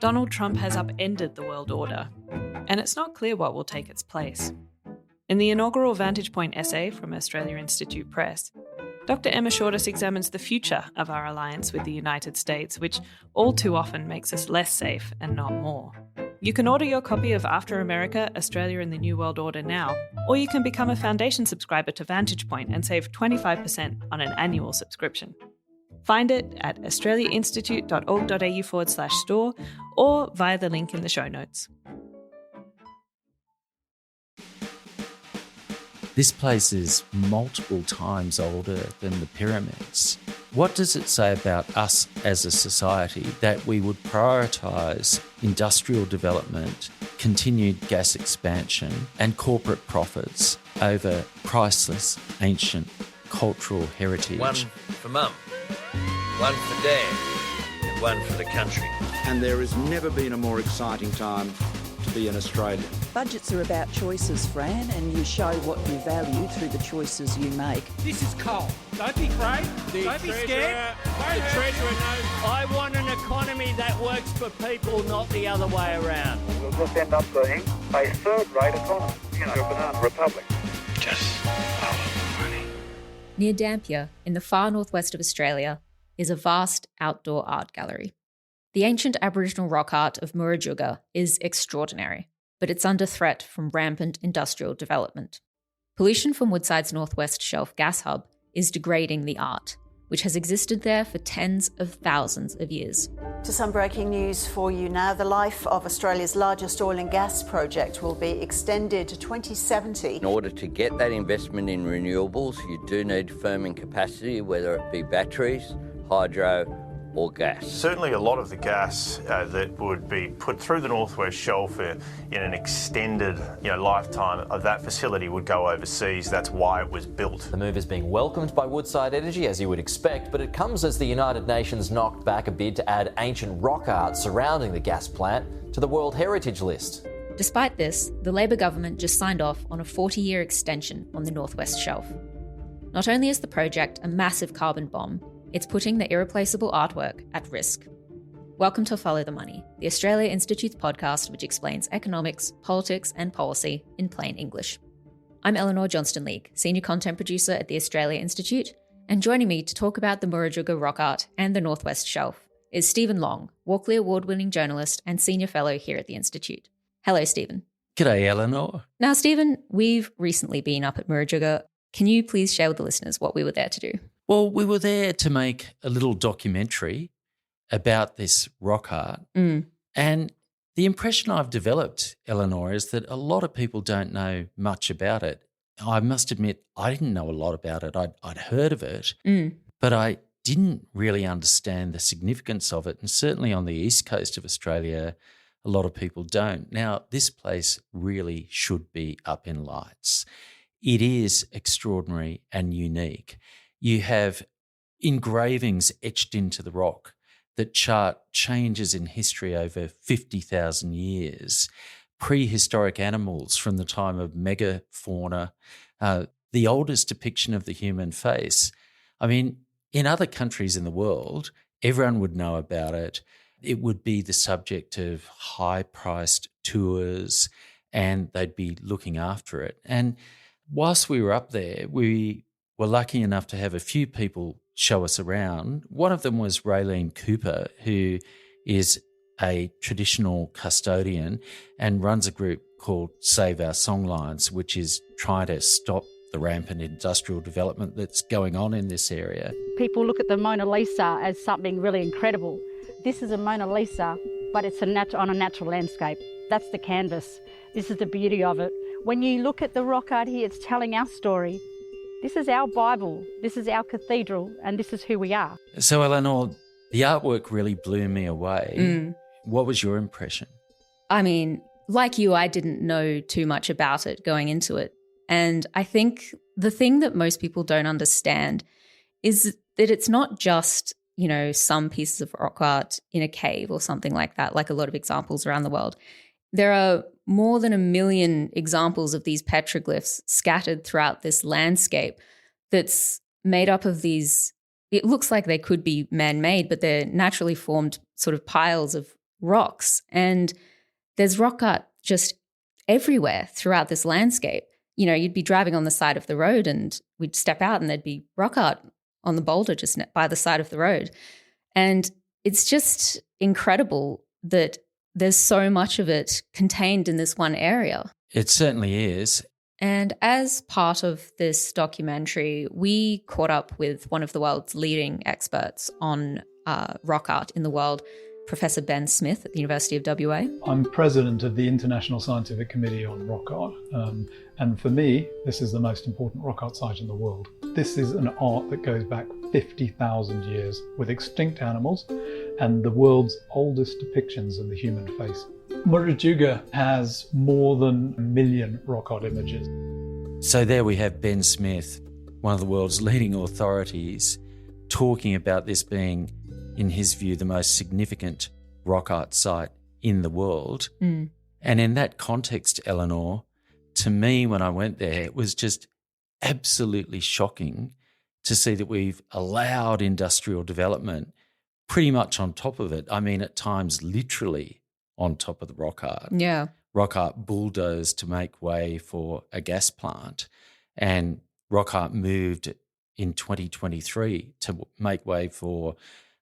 Donald Trump has upended the world order, and it's not clear what will take its place. In the inaugural Vantage Point essay from Australia Institute Press, Dr. Emma Shortis examines the future of our alliance with the United States, which all too often makes us less safe and not more. You can order your copy of After America, Australia and the New World Order now, or you can become a foundation subscriber to Vantage Point and save 25% on an annual subscription. Find it at australiainstitute.org.au/store or via the link in the show notes. This place is multiple times older than the pyramids. What does it say about us as a society that we would prioritise industrial development, continued gas expansion and corporate profits over priceless, ancient, cultural heritage? One for Mum, one for Dad, and one for the country. And there has never been a more exciting time to be an Australian. Budgets are about choices, Fran, and you show what you value through the choices you make. This is coal. Don't be afraid. Don't be scared. The Treasurer knows. I want an economy that works for people, not the other way around. We'll just end up being a third-rate economy, a banana republic. Just follow the money. Near Dampier, in the far northwest of Australia, is a vast outdoor art gallery. The ancient Aboriginal rock art of Murujuga is extraordinary, but it's under threat from rampant industrial development. Pollution from Woodside's Northwest Shelf gas hub is degrading the art, which has existed there for tens of thousands of years. To some breaking news for you now, the life of Australia's largest oil and gas project will be extended to 2070. In order to get that investment in renewables, you do need firming capacity, whether it be batteries, hydro, or gas. Certainly a lot of the gas that would be put through the Northwest Shelf in an extended lifetime of that facility would go overseas. That's why it was built. The move is being welcomed by Woodside Energy, as you would expect, but it comes as the United Nations knocked back a bid to add ancient rock art surrounding the gas plant to the World Heritage List. Despite this, the Labor government just signed off on a 40-year extension on the Northwest Shelf. Not only is the project a massive carbon bomb, it's putting the irreplaceable artwork at risk. Welcome to Follow the Money, the Australia Institute's podcast which explains economics, politics and policy in plain English. I'm Elinor Johnston-Leek, Senior Content Producer at the Australia Institute, and joining me to talk about the Murujuga rock art and the Northwest Shelf is Stephen Long, Walkley Award-winning journalist and Senior Fellow here at the Institute. Hello, Stephen. G'day, Elinor. Now, Stephen, we've recently been up at Murujuga. Can you please share with the listeners what we were there to do? Well, we were there to make a little documentary about this rock art. And the impression I've developed, Elinor, is that a lot of people don't know much about it. I must admit, I didn't know a lot about it. I'd heard of it, but I didn't really understand the significance of it. And certainly on the east coast of Australia, a lot of people don't. Now, this place really should be up in lights. It is extraordinary and unique. You have engravings etched into the rock that chart changes in history over 50,000 years, prehistoric animals from the time of megafauna, the oldest depiction of the human face. I mean, in other countries in the world, everyone would know about it. It would be the subject of high-priced tours and they'd be looking after it. And whilst we were up there, we were lucky enough to have a few people show us around. One of them was Raylene Cooper, who is a traditional custodian and runs a group called Save Our Songlines, which is trying to stop the rampant industrial development that's going on in this area. People look at the Mona Lisa as something really incredible. This is a Mona Lisa, but it's on a natural landscape. That's the canvas. This is the beauty of it. When you look at the rock art here, it's telling our story. This is our Bible, this is our cathedral, and this is who we are. So, Elinor, the artwork really blew me away. What was your impression? I mean, like you, I didn't know too much about it going into it. And I think the thing that most people don't understand is that it's not just, some pieces of rock art in a cave or something like that, like a lot of examples around the world. There are more than 1 million examples of these petroglyphs scattered throughout this landscape that's made up of these, it looks like they could be man-made, but they're naturally formed sort of piles of rocks. And there's rock art just everywhere throughout this landscape. You know, you'd be driving on the side of the road and we'd step out and there'd be rock art on the boulder just by the side of the road. And it's just incredible that there's so much of it contained in this one area. It certainly is. And as part of this documentary, we caught up with one of the world's leading experts on rock art in the world, Professor Ben Smith at the University of WA. I'm president of the International Scientific Committee on Rock Art, and for me, this is the most important rock art site in the world. This is an art that goes back 50,000 years with extinct animals and the world's oldest depictions of the human face. Murujuga has more than 1 million rock art images. So there we have Ben Smith, one of the world's leading authorities, talking about this being, in his view, the most significant rock art site in the world. And in that context, Elinor, to me when I went there, it was just absolutely shocking to see that we've allowed industrial development pretty much on top of it. I mean, at times literally on top of the rock art. Yeah. Rock art bulldozed to make way for a gas plant, and rock art moved in 2023 to make way for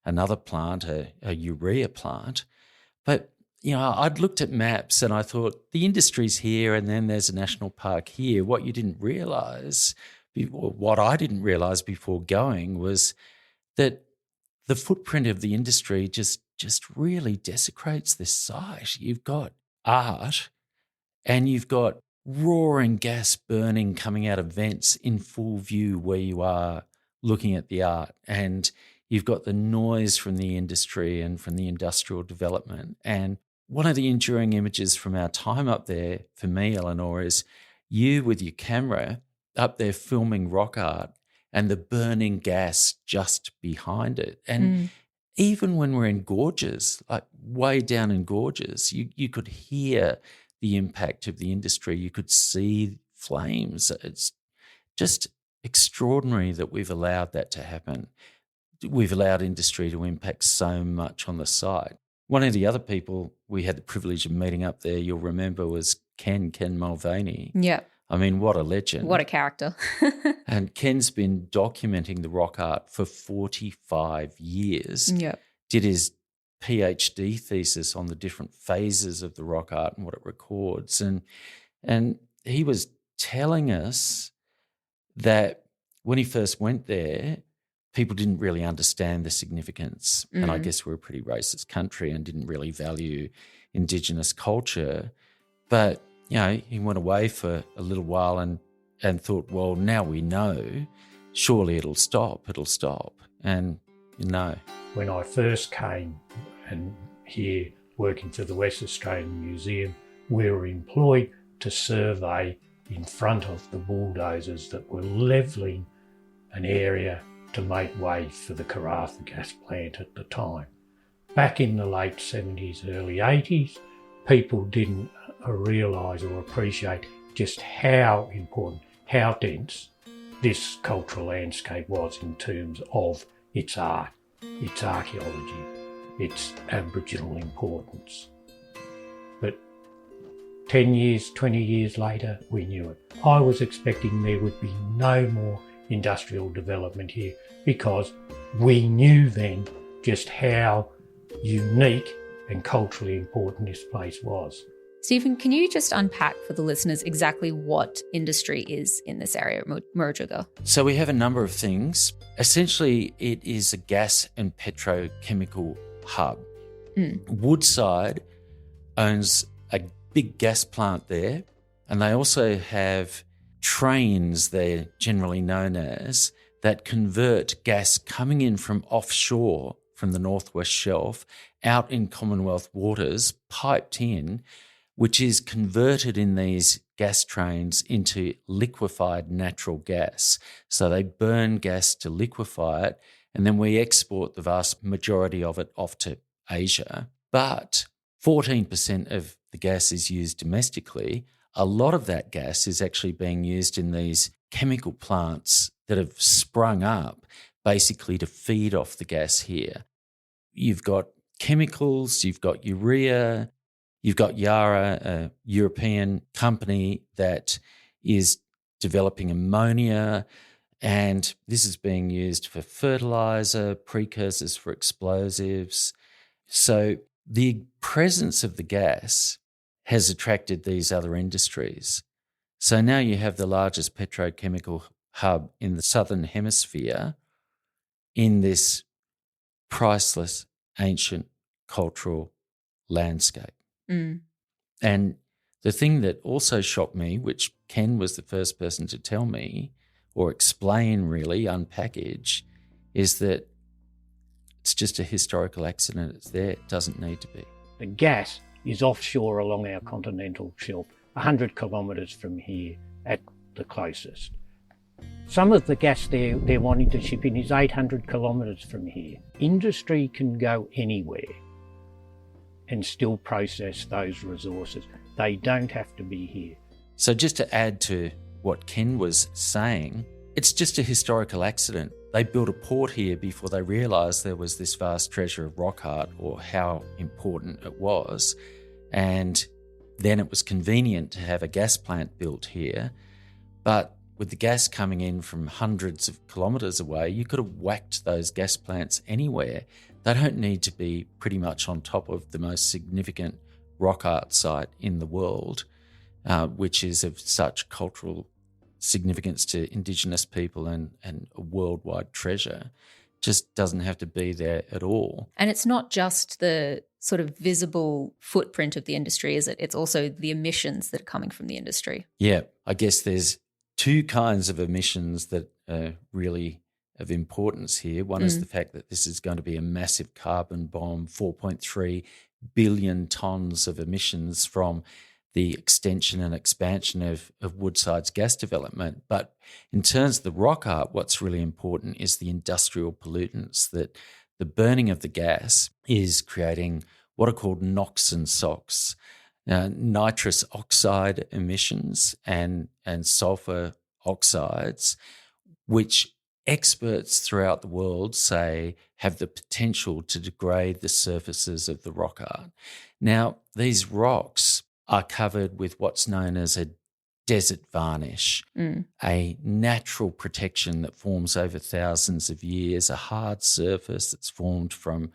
another plant, a urea plant. But, you know, I'd looked at maps and I thought the industry's here and then there's a national park here. What you didn't realise, what I didn't realise before going, was that the footprint of the industry just really desecrates this site. You've got art and you've got roaring gas burning coming out of vents in full view where you are looking at the art, and you've got the noise from the industry and from the industrial development. And one of the enduring images from our time up there for me, Elinor, is you with your camera up there filming rock art and the burning gas just behind it. And even when we're in gorges, like way down in gorges, you could hear the impact of the industry. You could see flames. It's just extraordinary that we've allowed that to happen. We've allowed industry to impact so much on the site. One of the other people we had the privilege of meeting up there, you'll remember, was Ken Mulvaney. Yeah. I mean, what a legend. What a character. And Ken's been documenting the rock art for 45 years. Yeah. Did his PhD thesis on the different phases of the rock art and what it records. And he was telling us that when he first went there, people didn't really understand the significance. And I guess we're a pretty racist country and didn't really value Indigenous culture. But, you know, he went away for a little while and thought, well, now we know, surely it'll stop. And, you know. When I first came and here working for the West Australian Museum, we were employed to survey in front of the bulldozers that were levelling an area to make way for the Karratha gas plant at the time. Back in the late 70s, early 80s, people didn't realise or appreciate just how important, how dense this cultural landscape was in terms of its art, its archaeology, its Aboriginal importance. But 10 years, 20 years later, we knew it. I was expecting there would be no more industrial development here because we knew then just how unique and culturally important this place was. Stephen, can you just unpack for the listeners exactly what industry is in this area at Murujuga? So we have a number of things. Essentially, it is a gas and petrochemical hub. Woodside owns a big gas plant there, and they also have trains, they're generally known as, that convert gas coming in from offshore from the Northwest Shelf out in Commonwealth waters, piped in, which is converted in these gas trains into liquefied natural gas. So they burn gas to liquefy it, and then we export the vast majority of it off to Asia. But 14% of the gas is used domestically. A lot of that gas is actually being used in these chemical plants that have sprung up basically to feed off the gas here. You've got chemicals, you've got urea, you've got Yara, a European company that is developing ammonia, and this is being used for fertiliser, precursors for explosives. So the presence of the gas has attracted these other industries. So now you have the largest petrochemical hub in the southern hemisphere in this priceless, ancient cultural landscape. And the thing that also shocked me, which Ken was the first person to tell me or explain, really, unpackage, is that it's just a historical accident. It's there. It doesn't need to be. The gas is offshore along our continental shelf, 100 kilometres from here at the closest. Some of the gas they're wanting to ship in is 800 kilometres from here. Industry can go anywhere and still process those resources. They don't have to be here. So just to add to what Ken was saying, it's just a historical accident. They built a port here before they realised there was this vast treasure of rock art, or how important it was. And then it was convenient to have a gas plant built here. But with the gas coming in from hundreds of kilometres away, you could have whacked those gas plants anywhere. They don't need to be pretty much on top of the most significant rock art site in the world, which is of such cultural significance to Indigenous people and a worldwide treasure. Just doesn't have to be there at all. And it's not just the sort of visible footprint of the industry, is it? It's also the emissions that are coming from the industry. Yeah, I guess there's two kinds of emissions that are really of importance here. One is the fact that this is going to be a massive carbon bomb, 4.3 billion tonnes of emissions from the extension and expansion of Woodside's gas development. But in terms of the rock art, what's really important is the industrial pollutants, that the burning of the gas is creating what are called NOx and SOx, nitrous oxide emissions and sulfur oxides, which experts throughout the world say have the potential to degrade the surfaces of the rock art. Now, these rocks are covered with what's known as a desert varnish, a natural protection that forms over thousands of years, a hard surface that's formed from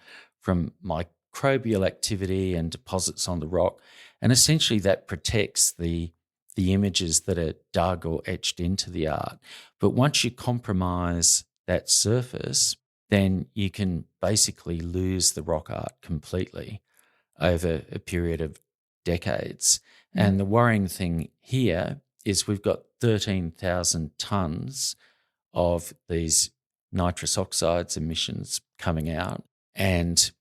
microbial activity and deposits on the rock. And essentially that protects the images that are dug or etched into the art. But once you compromise that surface, then you can basically lose the rock art completely over a period of decades. And the worrying thing here is we've got 13,000 tonnes of these nitrous oxides emissions coming out, and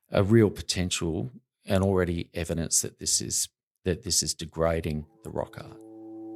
a real potential and already evidence that this is degrading the rock art.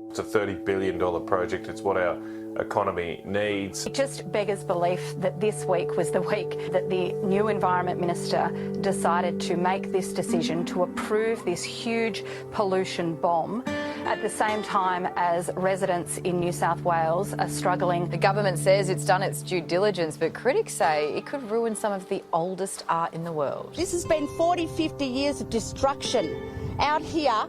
It's a $30 billion project. It's what our economy needs. It just beggars belief that this week was the week that the new Environment Minister decided to make this decision to approve this huge pollution bomb at the same time as residents in New South Wales are struggling. The government says it's done its due diligence, but critics say it could ruin some of the oldest art in the world. This has been 40, 50 years of destruction out here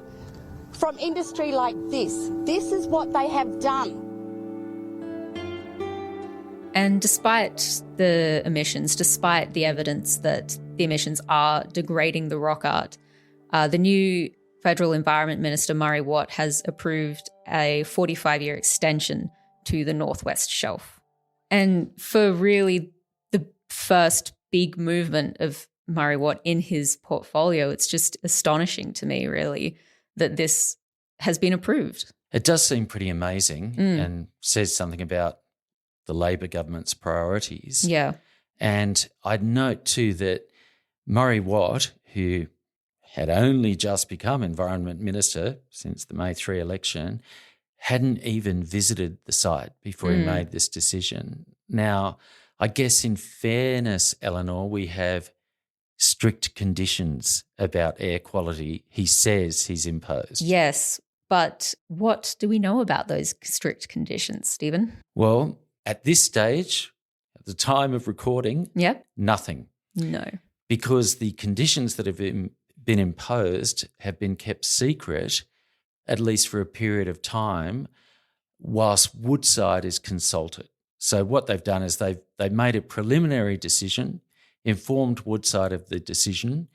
from industry like this. This is what they have done. And despite the emissions, despite the evidence that the emissions are degrading the rock art, the new Federal Environment Minister, Murray Watt, has approved a 45-year extension to the Northwest Shelf. And for really the first big movement of Murray Watt in his portfolio, it's just astonishing to me, really, that this has been approved. It does seem pretty amazing and says something about the Labor government's priorities. Yeah. And I'd note too that Murray Watt, who had only just become Environment Minister since the May 3 election, hadn't even visited the site before he made this decision. Now, I guess in fairness, Elinor, we have strict conditions about air quality he says he's imposed. Yes, but what do we know about those strict conditions, Stephen? Well, at this stage, at the time of recording, yep, nothing. No. because the conditions that have been imposed have been kept secret, at least for a period of time, whilst Woodside is consulted. So what they've done is they've made a preliminary decision, informed Woodside of the decision,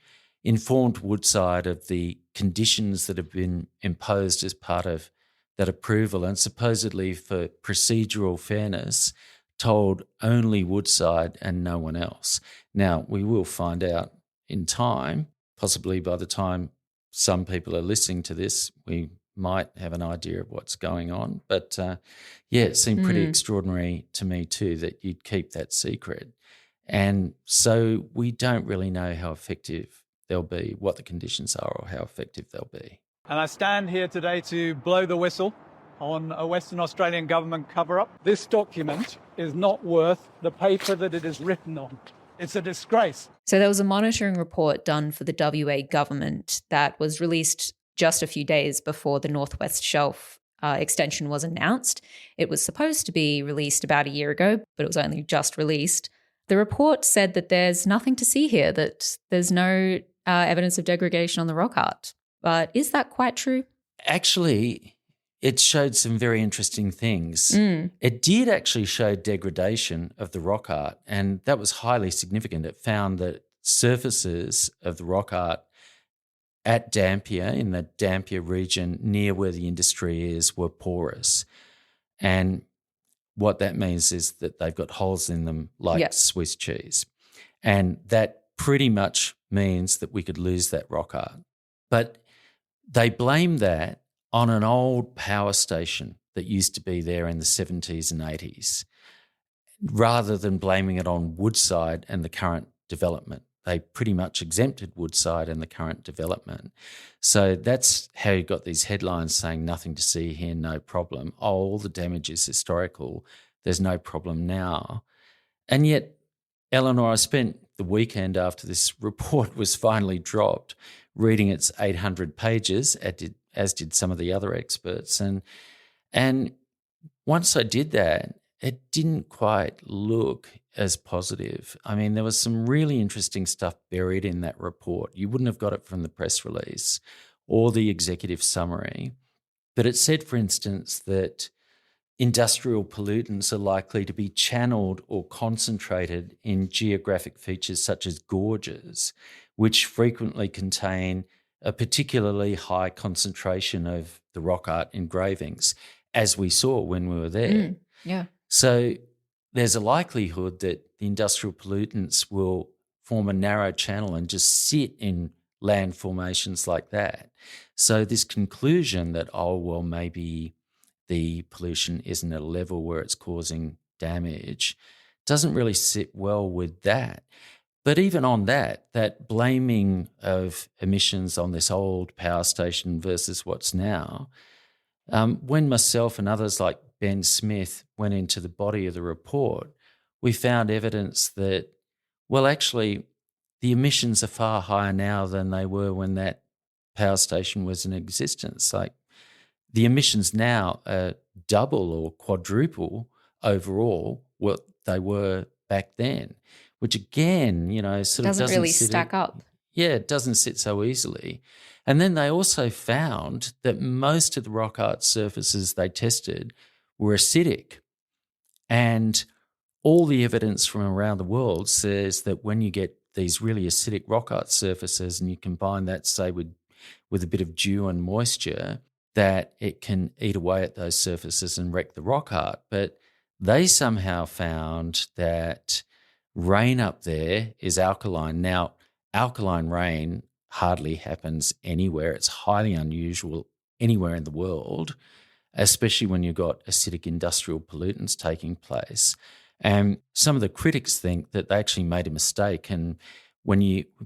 informed Woodside of the conditions that have been imposed as part of that approval, and supposedly for procedural fairness, told only Woodside and no one else. Now, we will find out in time, possibly by the time some people are listening to this, we might have an idea of what's going on. But it seemed pretty extraordinary to me too that you'd keep that secret. And so we don't really know how effective they'll be, what the conditions are or how effective they'll be. And I stand here today to blow the whistle on a Western Australian government cover-up. This document is not worth the paper that it is written on. It's a disgrace. So there was a monitoring report done for the WA government that was released just a few days before the Northwest Shelf extension was announced. It was supposed to be released about a year ago, but it was only just released. The report said that there's nothing to see here, that there's no evidence of degradation on the rock art. But is that quite true? Actually, it showed some very interesting things. It did actually show degradation of the rock art, and that was highly significant. It found that surfaces of the rock art at Dampier, in the Dampier region near where the industry is, were porous. And what that means is that they've got holes in them like Swiss cheese. And that pretty much means that we could lose that rock art. But they blame that on an old power station that used to be there in the 70s and 80s, rather than blaming it on Woodside and the current development. They pretty much exempted Woodside and the current development. So that's how you got these headlines saying nothing to see here, no problem. Oh, all the damage is historical. There's no problem now. And yet, Elinor, I spent the weekend after this report was finally dropped reading its 800 pages, as did some of the other experts. And once I did that, it didn't quite look as positive. I mean, there was some really interesting stuff buried in that report. You wouldn't have got it from the press release or the executive summary. But it said, for instance, that industrial pollutants are likely to be channeled or concentrated in geographic features such as gorges, which frequently contain a particularly high concentration of the rock art engravings, as we saw when we were there. So there's a likelihood that the industrial pollutants will form a narrow channel and just sit in land formations like that. So this conclusion that, oh, well, maybe the pollution isn't at a level where it's causing damage doesn't really sit well with that. But even on that blaming of emissions on this old power station versus what's now, when myself and others like Ben Smith went into the body of the report, we found evidence that, well, actually, the emissions are far higher now than they were when that power station was in existence. Like, the emissions now are double or quadruple overall what they were back then, which again, sort of doesn't really stack up. Yeah, it doesn't sit so easily. And then they also found that most of the rock art surfaces they tested were acidic. And all the evidence from around the world says that when you get these really acidic rock art surfaces and you combine that, say, with a bit of dew and moisture, that it can eat away at those surfaces and wreck the rock art. But they somehow found that rain up there is alkaline. Now, alkaline rain hardly happens anywhere. It's highly unusual anywhere in the world, especially when you've got acidic industrial pollutants taking place. And some of the critics think that they actually made a mistake, and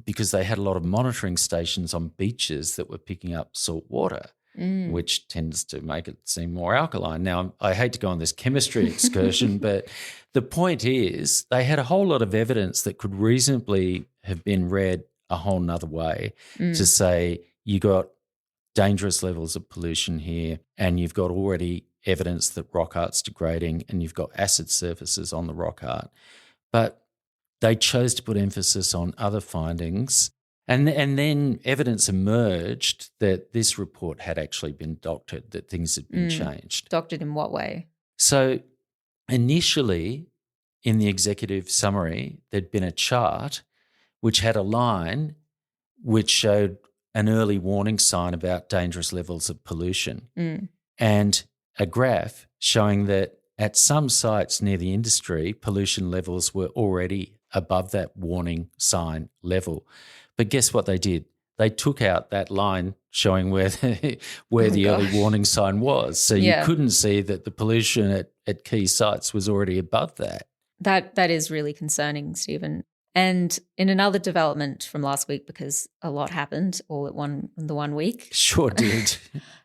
because they had a lot of monitoring stations on beaches that were picking up salt water, which tends to make it seem more alkaline. Now, I hate to go on this chemistry excursion, but the point is they had a whole lot of evidence that could reasonably have been read a whole nother way to say you got dangerous levels of pollution here and you've got already evidence that rock art's degrading and you've got acid surfaces on the rock art. But they chose to put emphasis on other findings. And then evidence emerged that this report had actually been doctored, that things had been changed. Doctored in what way? So initially, in the executive summary, there'd been a chart which had a line which showed an early warning sign about dangerous levels of pollution and a graph showing that at some sites near the industry, pollution levels were already above that warning sign level. But guess what they did? They took out that line showing where the early warning sign was. So you couldn't see that the pollution at key sites was already above that. That is really concerning, Stephen. And in another development from last week, because a lot happened all at the 1 week. Sure did.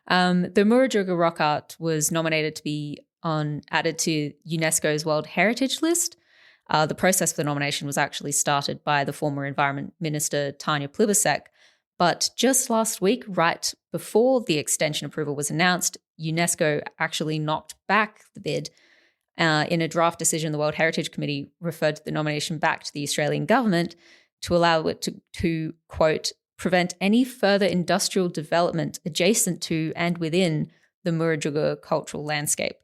The Murujuga rock art was nominated to be added to UNESCO's World Heritage List. The process for the nomination was actually started by the former Environment Minister Tanya Plibersek. But just last week, right before the extension approval was announced, UNESCO actually knocked back the bid. In a draft decision, the World Heritage Committee referred the nomination back to the Australian government to allow it to quote, prevent any further industrial development adjacent to and within the Murujuga cultural landscape.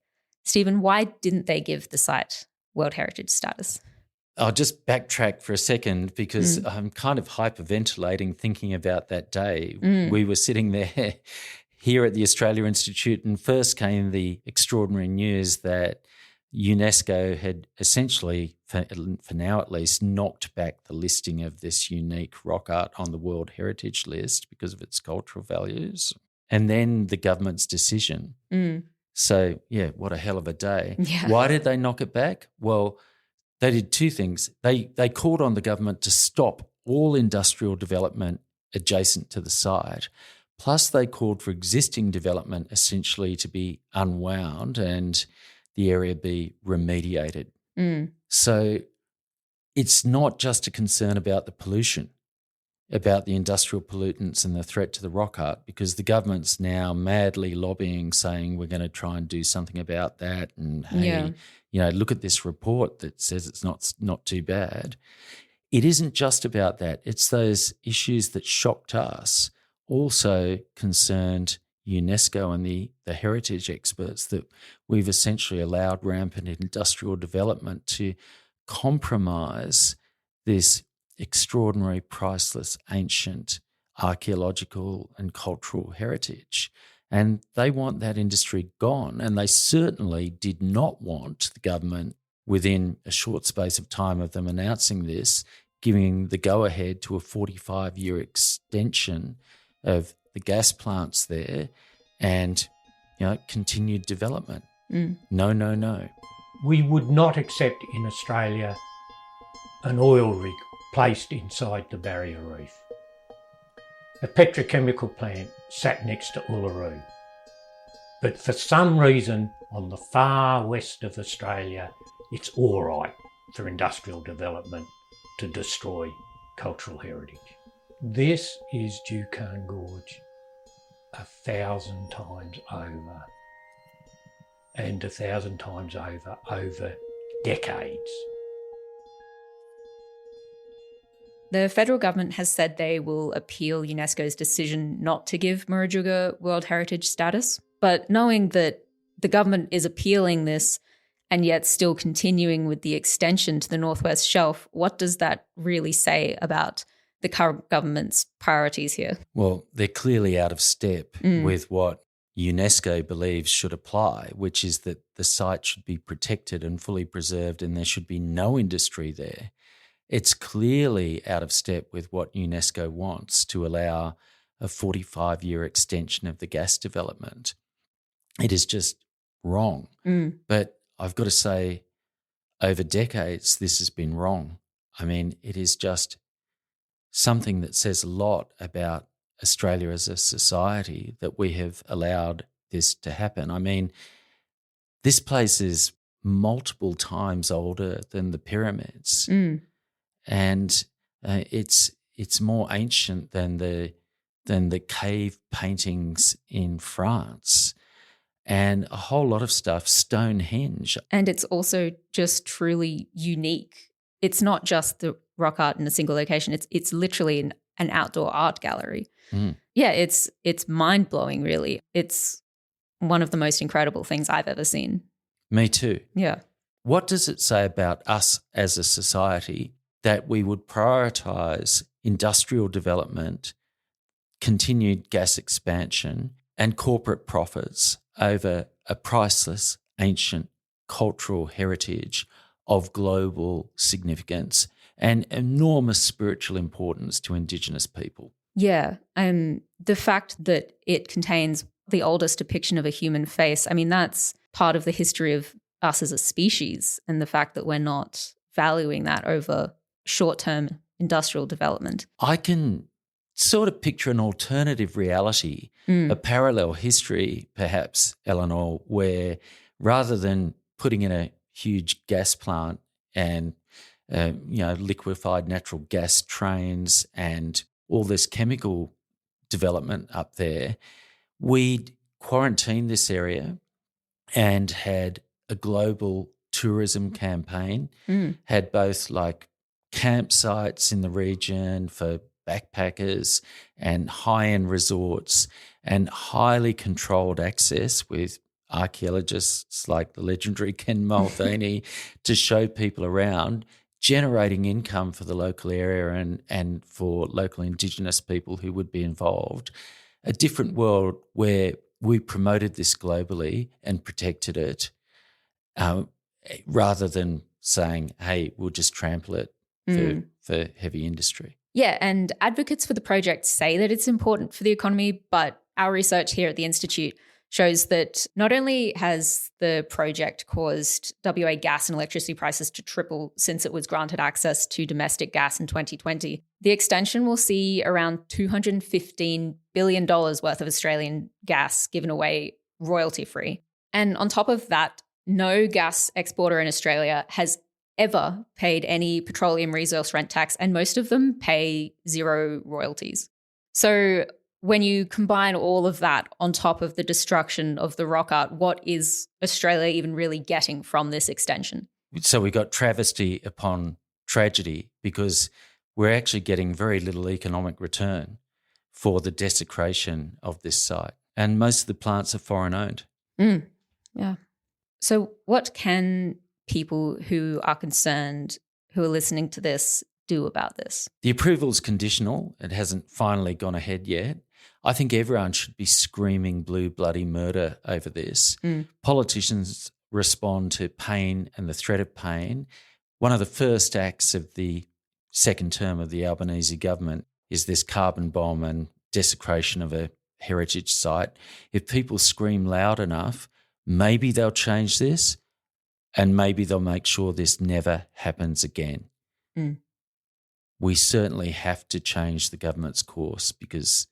Stephen, why didn't they give the site World Heritage status? I'll just backtrack for a second because I'm kind of hyperventilating thinking about that day. We were sitting there here at the Australia Institute and first came the extraordinary news that UNESCO had essentially, for now at least, knocked back the listing of this unique rock art on the World Heritage List because of its cultural values. And then the government's decision. So, what a hell of a day. Yeah. Why did they knock it back? Well, they did two things. They called on the government to stop all industrial development adjacent to the site, plus they called for existing development essentially to be unwound and the area be remediated. So it's not just a concern about the pollution, about the industrial pollutants and the threat to the rock art, because the government's now madly lobbying, saying we're going to try and do something about that. And hey, look at this report that says it's not too bad. It isn't just about that. It's those issues that shocked us also concerned UNESCO and the heritage experts, that we've essentially allowed rampant industrial development to compromise this extraordinary, priceless, ancient archaeological and cultural heritage. And they want that industry gone. And they certainly did not want the government, within a short space of time of them announcing this, giving the go-ahead to a 45-year extension of the gas plants there and, continued development. No. We would not accept in Australia an oil rig placed inside the barrier reef. A petrochemical plant sat next to Uluru. But for some reason, on the far west of Australia, it's all right for industrial development to destroy cultural heritage. This is Juukan Gorge 1,000 times over, and 1,000 times over decades. The federal government has said they will appeal UNESCO's decision not to give Murujuga World Heritage status. But knowing that the government is appealing this and yet still continuing with the extension to the Northwest Shelf, what does that really say about the current government's priorities here? Well, they're clearly out of step with what UNESCO believes should apply, which is that the site should be protected and fully preserved and there should be no industry there. It's clearly out of step with what UNESCO wants, to allow a 45-year extension of the gas development. It is just wrong. But I've got to say, over decades, this has been wrong. I mean, it is just something that says a lot about Australia as a society that we have allowed this to happen. I mean, this place is multiple times older than the pyramids. And it's more ancient than the cave paintings in France, and a whole lot of stuff, Stonehenge. And it's also just truly unique it's not just the rock art in a single location. It's literally an outdoor art gallery. Yeah, it's mind-blowing, really. It's one of the most incredible things I've ever seen. Me too. Yeah. What does it say about us as a society that we would prioritise industrial development, continued gas expansion and corporate profits over a priceless ancient cultural heritage of global significance and enormous spiritual importance to Indigenous people? Yeah. The fact that it contains the oldest depiction of a human face, I mean, that's part of the history of us as a species, and the fact that we're not valuing that over short-term industrial development. I can sort of picture an alternative reality, a parallel history perhaps, Elinor, where rather than putting in a huge gas plant and liquefied natural gas trains and all this chemical development up there, we'd quarantine this area and had a global tourism campaign, had both like campsites in the region for backpackers and high-end resorts and highly controlled access with archaeologists like the legendary Ken Mulvaney to show people around, generating income for the local area and for local Indigenous people who would be involved. A different world where we promoted this globally and protected it rather than saying, hey, we'll just trample it for heavy industry. Yeah, and advocates for the project say that it's important for the economy, but our research here at the Institute shows that not only has the project caused WA gas and electricity prices to triple since it was granted access to domestic gas in 2020, the extension will see around $215 billion worth of Australian gas given away royalty-free. And on top of that, no gas exporter in Australia has ever paid any petroleum resource rent tax, and most of them pay zero royalties. So when you combine all of that on top of the destruction of the rock art, what is Australia even really getting from this extension? So we got travesty upon tragedy because we're actually getting very little economic return for the desecration of this site. And most of the plants are foreign owned. Yeah. So what can people who are concerned, who are listening to this, do about this? The approval's conditional. It hasn't finally gone ahead yet. I think everyone should be screaming blue bloody murder over this. Politicians respond to pain and the threat of pain. One of the first acts of the second term of the Albanese government is this carbon bomb and desecration of a heritage site. If people scream loud enough, maybe they'll change this and maybe they'll make sure this never happens again. We certainly have to change the government's course because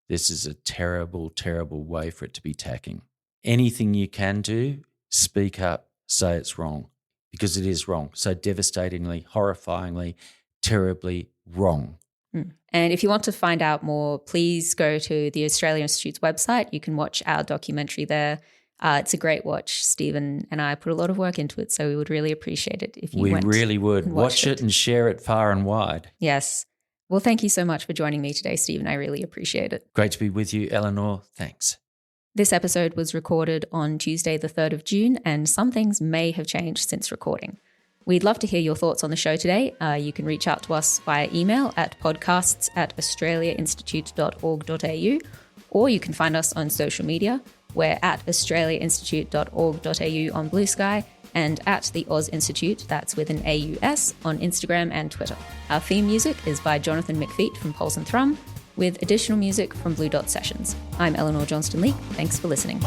this is a terrible, terrible way for it to be tacking. Anything you can do, speak up, say it's wrong, because it is wrong. So devastatingly, horrifyingly, terribly wrong. And if you want to find out more, please go to the Australia Institute's website. You can watch our documentary there. It's a great watch. Stephen and I put a lot of work into it, so we would really appreciate it if you went. We really would. Watch it and share it far and wide. Yes. Well, thank you so much for joining me today, Stephen. I really appreciate it. Great to be with you, Elinor. Thanks. This episode was recorded on Tuesday, the 3rd of June, and some things may have changed since recording. We'd love to hear your thoughts on the show today. You can reach out to us via email at podcasts@australiainstitute.org.au, or you can find us on social media. We're at australiainstitute.org.au on Blue Sky and at the Oz Institute, that's with an AUS, on Instagram and Twitter. Our theme music is by Jonathan McFeet from Pulse and Thrum, with additional music from Blue Dot Sessions. I'm Elinor Johnston-Leek. Thanks for listening.